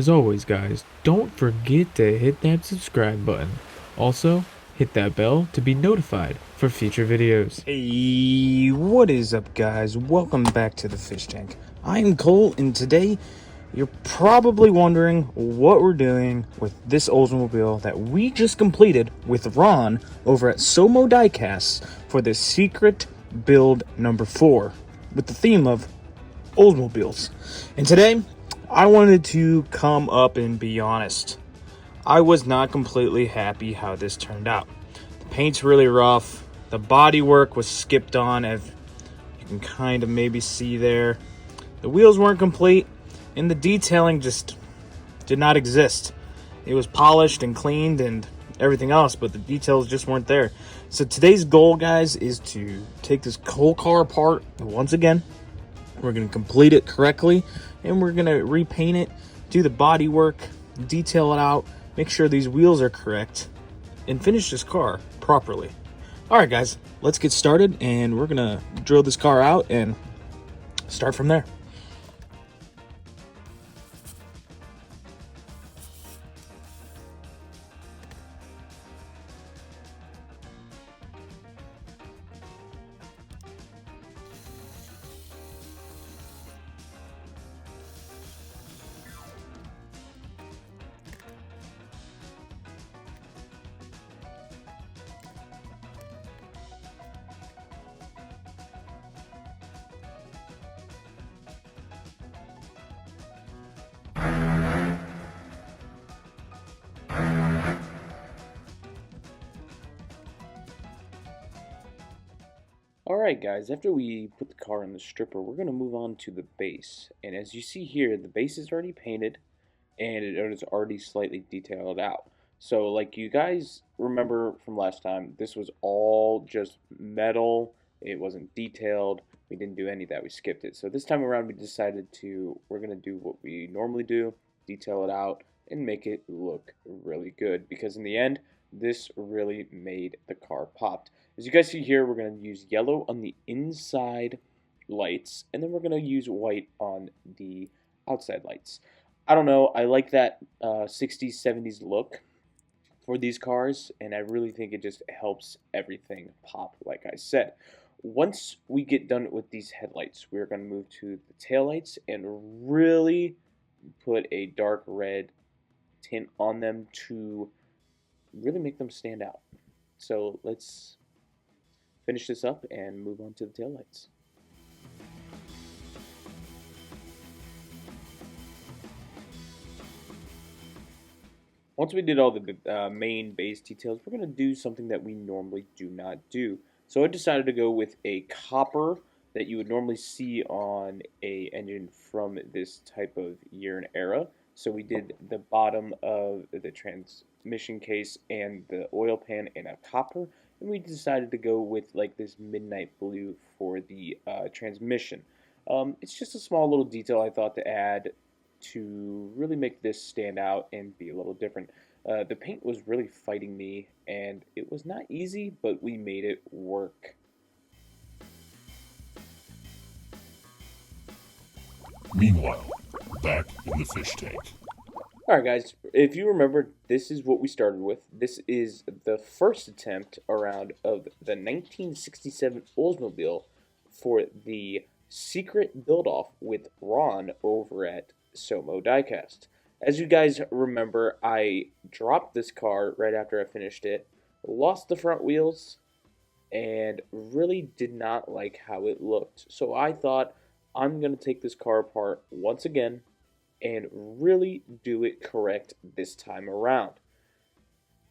As always, guys, don't forget to hit that subscribe button. Also, hit that bell to be notified for future videos. Hey, what is up, guys? Welcome back to the Fish Tank. I'm Cole, and today you're probably wondering what we're doing with this Oldsmobile that we just completed with Ron over at SOMO Diecast for the secret build number 4 with the theme of Oldsmobiles. And today, I wanted to come up and be honest. I was not completely happy how this turned out. The paint's really rough. The bodywork was skipped on, as you can kind of maybe see there. The wheels weren't complete, and the detailing just did not exist. It was polished and cleaned and everything else, but the details just weren't there. So today's goal, guys, is to take this whole car apart once again. We're going to complete it correctly, and we're going to repaint it, do the body work, detail it out, make sure these wheels are correct, and finish this car properly. Alright guys, let's get started, and we're going to drill this car out and start from there. Alright guys, after we put the car in the stripper, we're going to move on to the base. And as you see here, the base is already painted and it is already slightly detailed out. So like you guys remember from last time, this was all just metal. It wasn't detailed. We didn't do any of that. We skipped it. So this time around we decided we're going to do what we normally do, detail it out, and make it look really good. Because in the end, this really made the car popped. As you guys see here, we're going to use yellow on the inside lights, and then we're going to use white on the outside lights. I don't know, I like that 60s, 70s look for these cars, and I really think it just helps everything pop, like I said. Once we get done with these headlights, we're going to move to the taillights and really put a dark red tint on them to really make them stand out. So let's finish this up and move on to the taillights. Once we did all the main base details, we're going to do something that we normally do not do. So I decided to go with a copper that you would normally see on a engine from this type of year and era. So we did the bottom of the transmission case and the oil pan in a copper, and we decided to go with like this midnight blue for the transmission. It's just a small little detail I thought to add to really make this stand out and be a little different. The paint was really fighting me, and it was not easy, but we made it work. Meanwhile, back in the fish tank. Alright guys, if you remember, this is what we started with. This is the first attempt around of the 1967 Oldsmobile for the secret build-off with Ron over at SOMO Diecast. As you guys remember, I dropped this car right after I finished it, lost the front wheels, and really did not like how it looked. So I thought, I'm going to take this car apart once again and really do it correct this time around.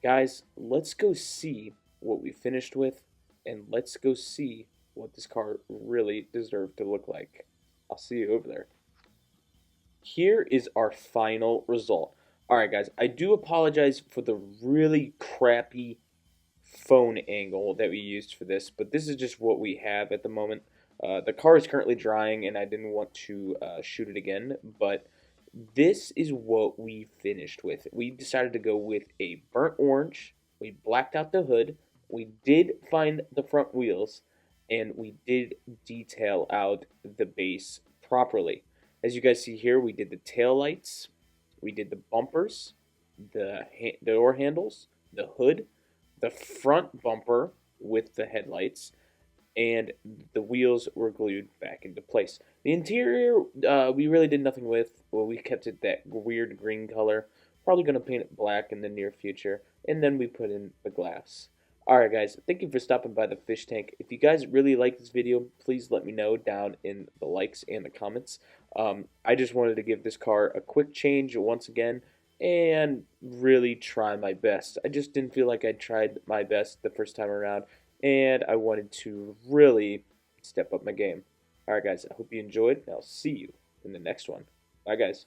Guys, let's go see what we finished with, and let's go see what this car really deserved to look like. I'll see you over there. Here is our final result. Alright guys, I do apologize for the really crappy phone angle that we used for this, but this is just what we have at the moment. The car is currently drying and I didn't want to shoot it again, but this is what we finished with. We decided to go with a burnt orange. We blacked out the hood. We did find the front wheels, and we did detail out the base properly. As you guys see here, we did the tail lights. We did the bumpers, the door handles, the hood, the front bumper with the headlights, and the wheels were glued back into place. The interior, we really did nothing with. Well, we kept it that weird green color. Probably going to paint it black in the near future. And then we put in the glass. Alright guys, thank you for stopping by the fish tank. If you guys really like this video, please let me know down in the likes and the comments. I just wanted to give this car a quick change once again and really try my best. I just didn't feel like I tried my best the first time around, and I wanted to really step up my game. Alright guys, I hope you enjoyed, and I'll see you in the next one. Bye guys.